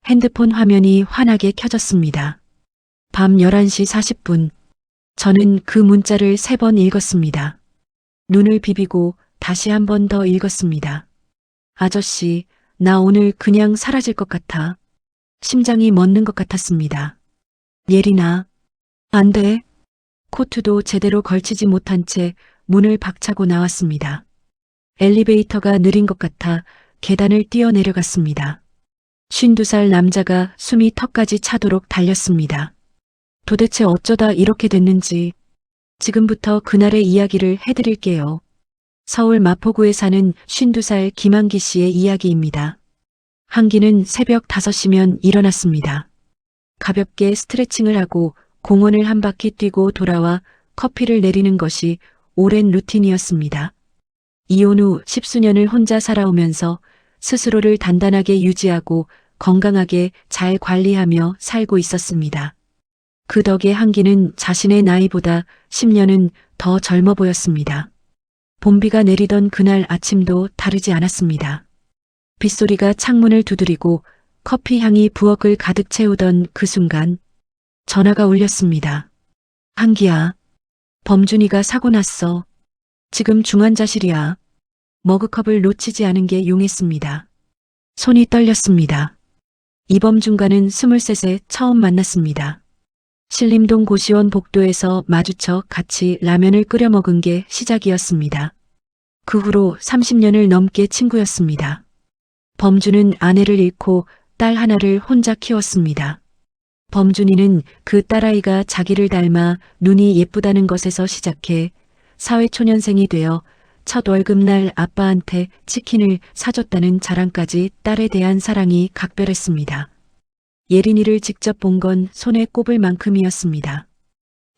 핸드폰 화면이 환하게 켜졌습니다. 밤 11시 40분. 저는 그 문자를 3번 읽었습니다. 눈을 비비고 다시 한 번 더 읽었습니다. 아저씨, 나 오늘 그냥 사라질 것 같아. 심장이 멎는 것 같았습니다. 예린아, 안 돼. 코트도 제대로 걸치지 못한 채 문을 박차고 나왔습니다. 엘리베이터가 느린 것 같아 계단을 뛰어내려갔습니다. 52살 남자가 숨이 턱까지 차도록 달렸습니다. 도대체 어쩌다 이렇게 됐는지 지금부터 그날의 이야기를 해드릴게요. 서울 마포구에 사는 52살 김한기 씨의 이야기입니다. 한기는 새벽 5시면 일어났습니다. 가볍게 스트레칭을 하고 공원을 한 바퀴 뛰고 돌아와 커피를 내리는 것이 오랜 루틴이었습니다. 이혼 후 10수년을 혼자 살아오면서 스스로를 단단하게 유지하고 건강하게 잘 관리하며 살고 있었습니다. 그 덕에 한기는 자신의 나이보다 10년은 더 젊어 보였습니다. 봄비가 내리던 그날 아침도 다르지 않았습니다. 빗소리가 창문을 두드리고 커피 향이 부엌을 가득 채우던 그 순간 전화가 울렸습니다. 한기야, 범준이가 사고 났어. 지금 중환자실이야. 머그컵을 놓치지 않은 게 용했습니다. 손이 떨렸습니다. 이범준과는 23세 처음 만났습니다. 신림동 고시원 복도에서 마주쳐 같이 라면을 끓여 먹은 게 시작이었습니다. 그 후로 30년을 넘게 친구였습니다. 범준은 아내를 잃고 딸 하나를 혼자 키웠습니다. 범준이는 그 딸아이가 자기를 닮아 눈이 예쁘다는 것에서 시작해 사회초년생이 되어 첫 월급날 아빠한테 치킨을 사줬다는 자랑까지 딸에 대한 사랑이 각별했습니다. 예린이를 직접 본 건 손에 꼽을 만큼이었습니다.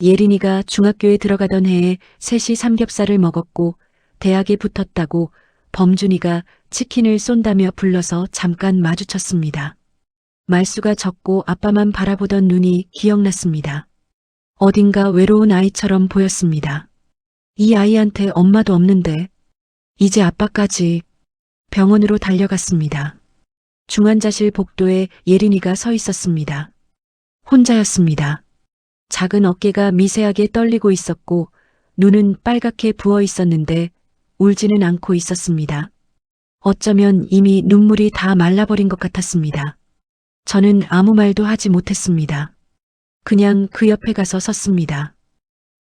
예린이가 중학교에 들어가던 해에 셋이 삼겹살을 먹었고 대학에 붙었다고 범준이가 치킨을 쏜다며 불러서 잠깐 마주쳤습니다. 말수가 적고 아빠만 바라보던 눈이 기억났습니다. 어딘가 외로운 아이처럼 보였습니다. 이 아이한테 엄마도 없는데 이제 아빠까지. 병원으로 달려갔습니다. 중환자실 복도에 예린이가 서 있었습니다. 혼자였습니다. 작은 어깨가 미세하게 떨리고 있었고 눈은 빨갛게 부어 있었는데 울지는 않고 있었습니다. 어쩌면 이미 눈물이 다 말라버린 것 같았습니다. 저는 아무 말도 하지 못했습니다. 그냥 그 옆에 가서 섰습니다.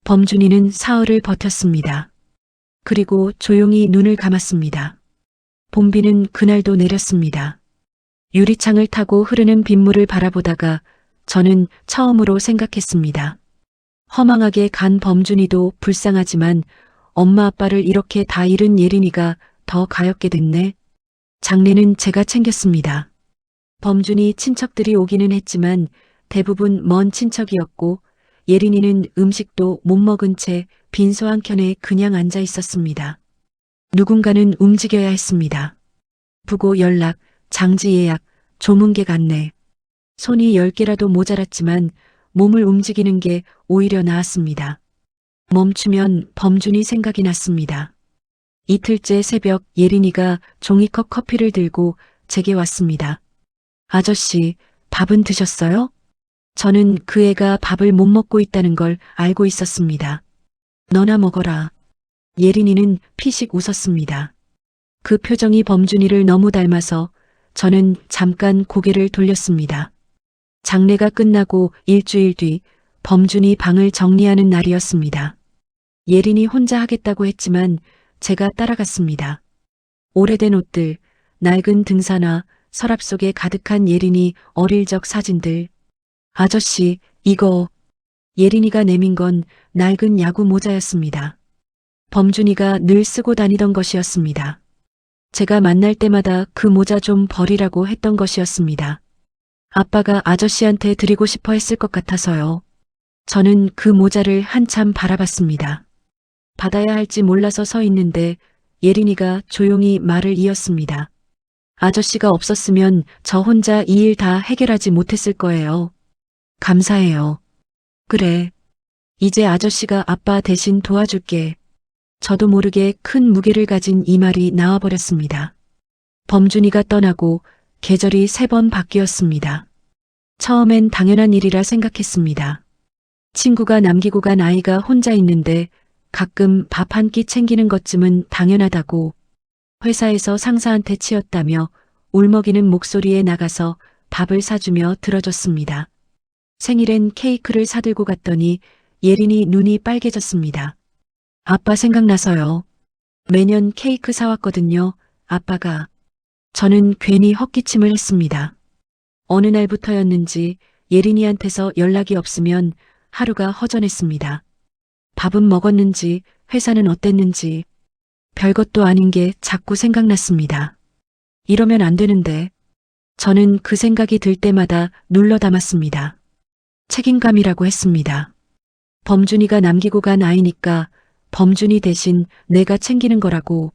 범준이는 사흘을 버텼습니다. 그리고 조용히 눈을 감았습니다. 봄비는 그날도 내렸습니다. 유리창을 타고 흐르는 빗물을 바라보다가 저는 처음으로 생각했습니다. 허망하게 간 범준이도 불쌍하지만 엄마 아빠를 이렇게 다 잃은 예린이가 더 가엾게 됐네. 장례는 제가 챙겼습니다. 범준이 친척들이 오기는 했지만 대부분 먼 친척이었고 예린이는 음식도 못 먹은 채 빈소 한켠에 그냥 앉아 있었습니다. 누군가는 움직여야 했습니다. 부고 연락, 장지 예약, 조문객 안내. 손이 10개라도 모자랐지만 몸을 움직이는 게 오히려 나았습니다. 멈추면 범준이 생각이 났습니다. 이틀째 새벽 예린이가 종이컵 커피를 들고 제게 왔습니다. 아저씨, 밥은 드셨어요? 저는 그 애가 밥을 못 먹고 있다는 걸 알고 있었습니다. 너나 먹어라. 예린이는 피식 웃었습니다. 그 표정이 범준이를 너무 닮아서 저는 잠깐 고개를 돌렸습니다. 장례가 끝나고 일주일 뒤 범준이 방을 정리하는 날이었습니다. 예린이 혼자 하겠다고 했지만 제가 따라갔습니다. 오래된 옷들, 낡은 등산화, 서랍 속에 가득한 예린이 어릴 적 사진들. 아저씨, 이거. 예린이가 내민 건 낡은 야구 모자였습니다. 범준이가 늘 쓰고 다니던 것이었습니다. 제가 만날 때마다 그 모자 좀 버리라고 했던 것이었습니다. 아빠가 아저씨한테 드리고 싶어 했을 것 같아서요. 저는 그 모자를 한참 바라봤습니다. 받아야 할지 몰라서 서 있는데 예린이가 조용히 말을 이었습니다. 아저씨가 없었으면 저 혼자 이 일 다 해결하지 못했을 거예요. 감사해요. 그래. 이제 아저씨가 아빠 대신 도와줄게. 저도 모르게 큰 무게를 가진 이 말이 나와버렸습니다. 범준이가 떠나고 계절이 3번 바뀌었습니다. 처음엔 당연한 일이라 생각했습니다. 친구가 남기고 간 아이가 혼자 있는데 가끔 밥 한 끼 챙기는 것쯤은 당연하다고 회사에서 상사한테 치였다며 울먹이는 목소리에 나가서 밥을 사주며 들어줬습니다. 생일엔 케이크를 사들고 갔더니 예린이 눈이 빨개졌습니다. 아빠 생각나서요. 매년 케이크 사왔거든요. 아빠가. 저는 괜히 헛기침을 했습니다. 어느 날부터였는지 예린이한테서 연락이 없으면 하루가 허전했습니다. 밥은 먹었는지 회사는 어땠는지 별것도 아닌 게 자꾸 생각났습니다. 이러면 안 되는데 저는 그 생각이 들 때마다 눌러 담았습니다. 책임감이라고 했습니다. 범준이가 남기고 간 아이니까 범준이 대신 내가 챙기는 거라고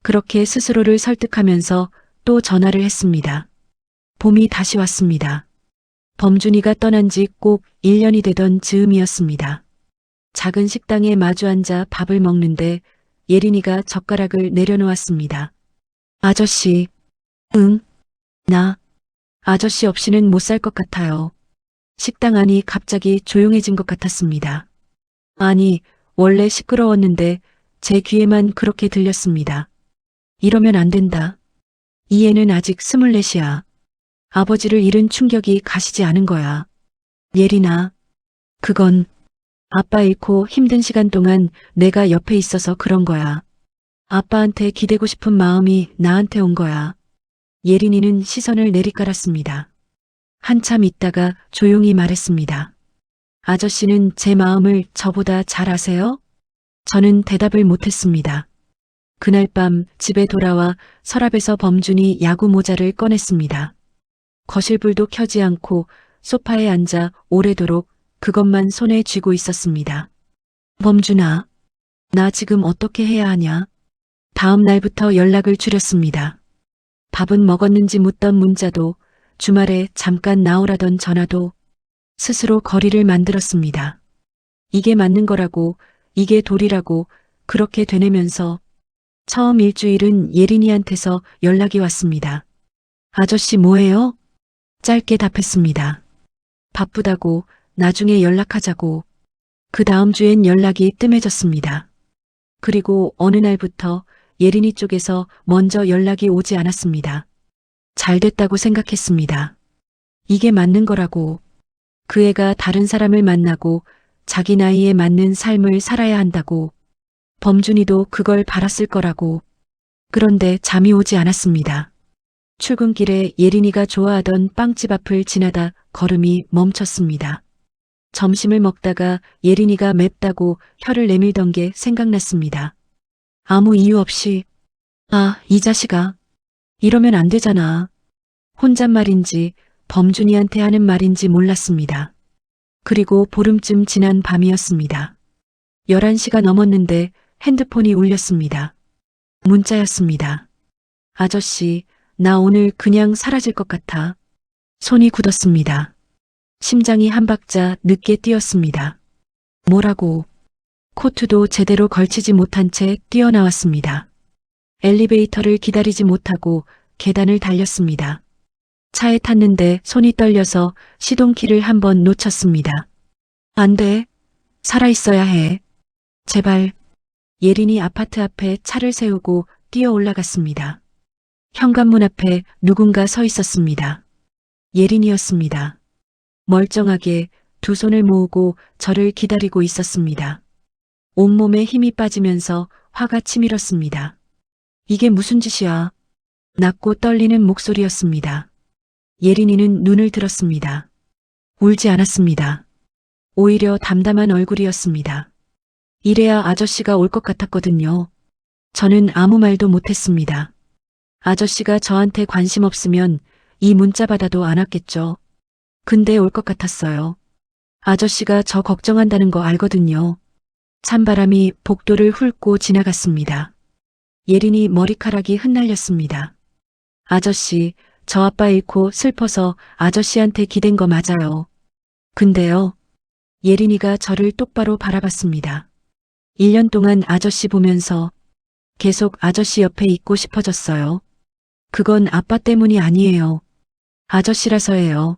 그렇게 스스로를 설득하면서 또 전화를 했습니다. 봄이 다시 왔습니다. 범준이가 떠난 지 꼭 1년이 되던 즈음이었습니다. 작은 식당에 마주 앉아 밥을 먹는데 예린이가 젓가락을 내려놓았습니다. 아저씨, 응, 나, 아저씨 없이는 못 살 것 같아요. 식당 안이 갑자기 조용해진 것 같았습니다. 아니, 원래 시끄러웠는데 제 귀에만 그렇게 들렸습니다. 이러면 안 된다. 이 애는 아직 24이야. 아버지를 잃은 충격이 가시지 않은 거야. 예린아, 그건 아빠 잃고 힘든 시간 동안 내가 옆에 있어서 그런 거야. 아빠한테 기대고 싶은 마음이 나한테 온 거야. 예린이는 시선을 내리깔았습니다. 한참 있다가 조용히 말했습니다. 아저씨는 제 마음을 저보다 잘 아세요? 저는 대답을 못했습니다. 그날 밤 집에 돌아와 서랍에서 범준이 야구 모자를 꺼냈습니다. 거실불도 켜지 않고 소파에 앉아 오래도록 그것만 손에 쥐고 있었습니다. 범준아, 나 지금 어떻게 해야 하냐? 다음 날부터 연락을 줄였습니다. 밥은 먹었는지 묻던 문자도 주말에 잠깐 나오라던 전화도 스스로 거리를 만들었습니다. 이게 맞는 거라고, 이게 도리라고 그렇게 되뇌면서 처음 일주일은 예린이한테서 연락이 왔습니다. 아저씨 뭐해요? 짧게 답했습니다. 바쁘다고, 나중에 연락하자고. 그 다음 주엔 연락이 뜸해졌습니다. 그리고 어느 날부터 예린이 쪽에서 먼저 연락이 오지 않았습니다. 잘 됐다고 생각했습니다. 이게 맞는 거라고. 그 애가 다른 사람을 만나고 자기 나이에 맞는 삶을 살아야 한다고. 범준이도 그걸 바랐을 거라고. 그런데 잠이 오지 않았습니다. 출근길에 예린이가 좋아하던 빵집 앞을 지나다 걸음이 멈췄습니다. 점심을 먹다가 예린이가 맵다고 혀를 내밀던 게 생각났습니다. 아무 이유 없이 이 자식아. 이러면 안 되잖아. 혼잣말인지 범준이한테 하는 말인지 몰랐습니다. 그리고 보름쯤 지난 밤이었습니다. 11시가 넘었는데 핸드폰이 울렸습니다. 문자였습니다. 아저씨, 나 오늘 그냥 사라질 것 같아. 손이 굳었습니다. 심장이 한 박자 늦게 뛰었습니다. 뭐라고? 코트도 제대로 걸치지 못한 채 뛰어나왔습니다. 엘리베이터를 기다리지 못하고 계단을 달렸습니다. 차에 탔는데 손이 떨려서 시동키를 한번 놓쳤습니다. 안 돼. 살아있어야 해. 제발. 예린이 아파트 앞에 차를 세우고 뛰어 올라갔습니다. 현관문 앞에 누군가 서 있었습니다. 예린이었습니다. 멀쩡하게 두 손을 모으고 저를 기다리고 있었습니다. 온몸에 힘이 빠지면서 화가 치밀었습니다. 이게 무슨 짓이야? 낮고 떨리는 목소리였습니다. 예린이는 눈을 들었습니다. 울지 않았습니다. 오히려 담담한 얼굴이었습니다. 이래야 아저씨가 올 것 같았거든요. 저는 아무 말도 못했습니다. 아저씨가 저한테 관심 없으면 이 문자 받아도 안 왔겠죠. 근데 올 것 같았어요. 아저씨가 저 걱정한다는 거 알거든요. 찬바람이 복도를 훑고 지나갔습니다. 예린이 머리카락이 흩날렸습니다. 아저씨, 저 아빠 잃고 슬퍼서 아저씨한테 기댄 거 맞아요. 근데요. 예린이가 저를 똑바로 바라봤습니다. 1년 동안 아저씨 보면서 계속 아저씨 옆에 있고 싶어졌어요. 그건 아빠 때문이 아니에요. 아저씨라서예요.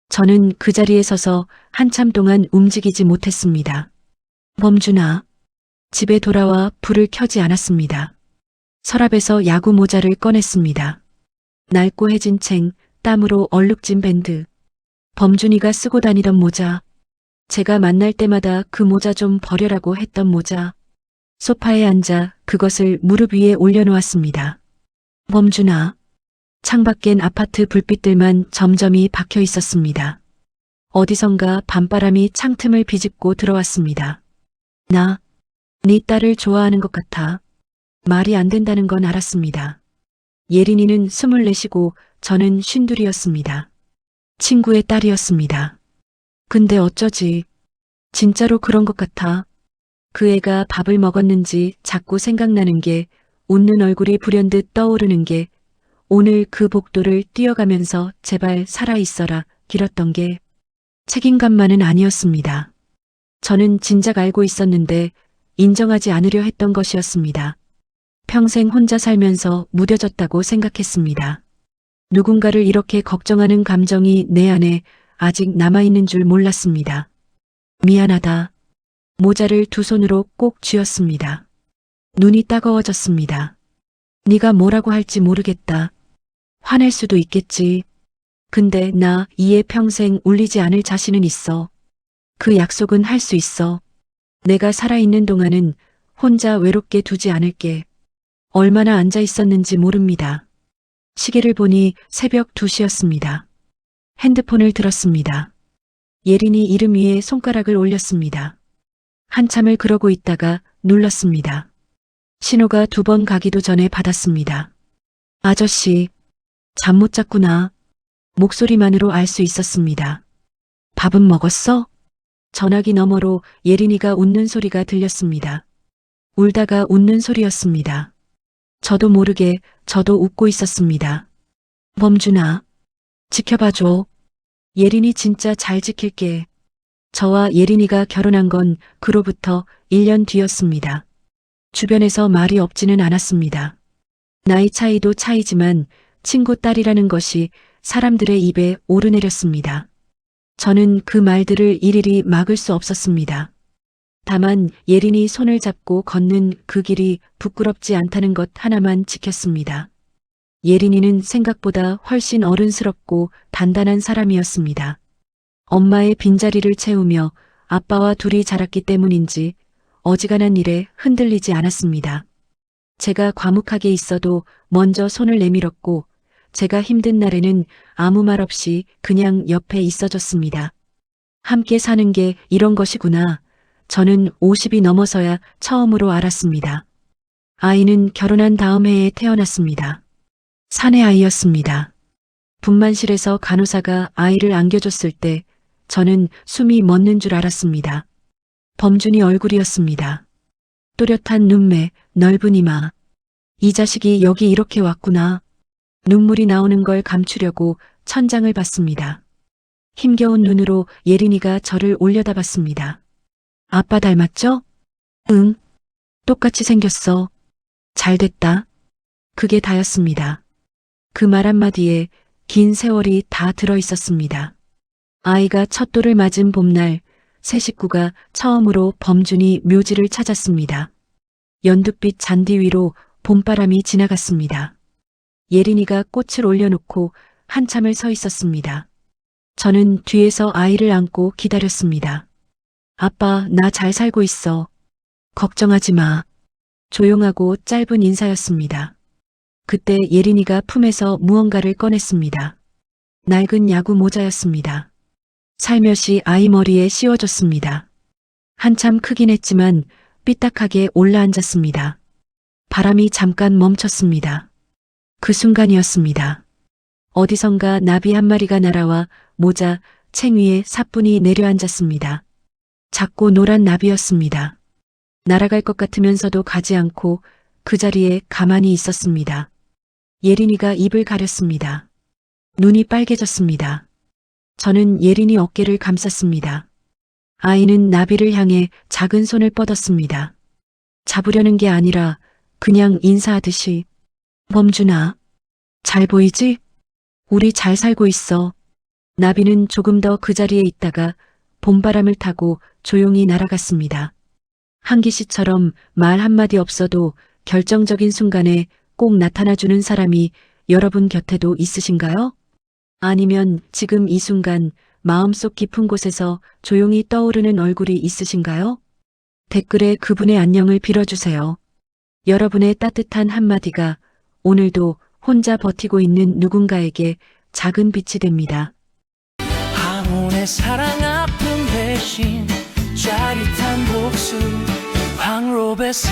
저는 그 자리에 서서 한참 동안 움직이지 못했습니다. 범준아, 집에 돌아와 불을 켜지 않았습니다. 서랍에서 야구 모자를 꺼냈습니다. 낡고 해진 챙, 땀으로 얼룩진 밴드. 범준이가 쓰고 다니던 모자. 제가 만날 때마다 그 모자 좀 버려라고 했던 모자. 소파에 앉아 그것을 무릎 위에 올려놓았습니다. 범준아, 창밖엔 아파트 불빛들만 점점이 박혀 있었습니다. 어디선가 밤바람이 창틈을 비집고 들어왔습니다. 나, 네 딸을 좋아하는 것 같아. 말이 안 된다는 건 알았습니다. 예린이는 24이고 저는 52였습니다. 친구의 딸이었습니다. 근데 어쩌지? 진짜로 그런 것 같아. 그 애가 밥을 먹었는지 자꾸 생각나는 게, 웃는 얼굴이 불현듯 떠오르는 게, 오늘 그 복도를 뛰어가면서 제발 살아있어라 길었던 게 책임감만은 아니었습니다. 저는 진작 알고 있었는데 인정하지 않으려 했던 것이었습니다. 평생 혼자 살면서 무뎌졌다고 생각했습니다. 누군가를 이렇게 걱정하는 감정이 내 안에 아직 남아있는 줄 몰랐습니다. 미안하다. 모자를 두 손으로 꼭 쥐었습니다. 눈이 따가워졌습니다. 네가 뭐라고 할지 모르겠다. 화낼 수도 있겠지. 근데 나 이에 평생 울리지 않을 자신은 있어. 그 약속은 할 수 있어. 내가 살아있는 동안은 혼자 외롭게 두지 않을게. 얼마나 앉아 있었는지 모릅니다. 시계를 보니 새벽 2시였습니다. 핸드폰을 들었습니다. 예린이 이름 위에 손가락을 올렸습니다. 한참을 그러고 있다가 눌렀습니다. 신호가 2번 가기도 전에 받았습니다. 아저씨, 잠 못 잤구나. 목소리만으로 알 수 있었습니다. 밥은 먹었어? 전화기 너머로 예린이가 웃는 소리가 들렸습니다. 울다가 웃는 소리였습니다. 저도 모르게 저도 웃고 있었습니다. 범준아, 지켜봐줘. 예린이 진짜 잘 지킬게. 저와 예린이가 결혼한 건 그로부터 1년 뒤였습니다. 주변에서 말이 없지는 않았습니다. 나이 차이도 차이지만 친구 딸이라는 것이 사람들의 입에 오르내렸습니다. 저는 그 말들을 일일이 막을 수 없었습니다. 다만 예린이 손을 잡고 걷는 그 길이 부끄럽지 않다는 것 하나만 지켰습니다. 예린이는 생각보다 훨씬 어른스럽고 단단한 사람이었습니다. 엄마의 빈자리를 채우며 아빠와 둘이 자랐기 때문인지 어지간한 일에 흔들리지 않았습니다. 제가 과묵하게 있어도 먼저 손을 내밀었고 제가 힘든 날에는 아무 말 없이 그냥 옆에 있어줬습니다. 함께 사는 게 이런 것이구나. 저는 50이 넘어서야 처음으로 알았습니다. 아이는 결혼한 다음 해에 태어났습니다. 사내 아이였습니다. 분만실에서 간호사가 아이를 안겨줬을 때 저는 숨이 멎는 줄 알았습니다. 범준이 얼굴이었습니다. 또렷한 눈매, 넓은 이마. 이 자식이 여기 이렇게 왔구나. 눈물이 나오는 걸 감추려고 천장을 봤습니다. 힘겨운 눈으로 예린이가 저를 올려다봤습니다. 아빠 닮았죠? 응. 똑같이 생겼어. 잘 됐다. 그게 다였습니다. 그 말 한마디에 긴 세월이 다 들어 있었습니다. 아이가 첫 돌을 맞은 봄날, 새 식구가 처음으로 범준이 묘지를 찾았습니다. 연두빛 잔디 위로 봄바람이 지나갔습니다. 예린이가 꽃을 올려놓고 한참을 서 있었습니다. 저는 뒤에서 아이를 안고 기다렸습니다. 아빠, 나 잘 살고 있어. 걱정하지 마. 조용하고 짧은 인사였습니다. 그때 예린이가 품에서 무언가를 꺼냈습니다. 낡은 야구 모자였습니다. 살며시 아이 머리에 씌워줬습니다. 한참 크긴 했지만 삐딱하게 올라앉았습니다. 바람이 잠깐 멈췄습니다. 그 순간이었습니다. 어디선가 나비 한 마리가 날아와 모자, 챙 위에 사뿐히 내려앉았습니다. 작고 노란 나비였습니다. 날아갈 것 같으면서도 가지 않고 그 자리에 가만히 있었습니다. 예린이가 입을 가렸습니다. 눈이 빨개졌습니다. 저는 예린이 어깨를 감쌌습니다. 아이는 나비를 향해 작은 손을 뻗었습니다. 잡으려는 게 아니라 그냥 인사하듯이 범준아, 잘 보이지? 우리 잘 살고 있어. 나비는 조금 더 그 자리에 있다가 봄바람을 타고 조용히 날아갔습니다. 한기 씨처럼 말 한마디 없어도 결정적인 순간에 꼭 나타나주는 사람이 여러분 곁에도 있으신가요? 아니면 지금 이 순간 마음속 깊은 곳에서 조용히 떠오르는 얼굴이 있으신가요? 댓글에 그분의 안녕을 빌어주세요. 여러분의 따뜻한 한마디가 오늘도 혼자 버티고 있는 누군가에게 작은 빛이 됩니다. 황혼의 사랑 아픔 대신 짜릿한 복수 황로베사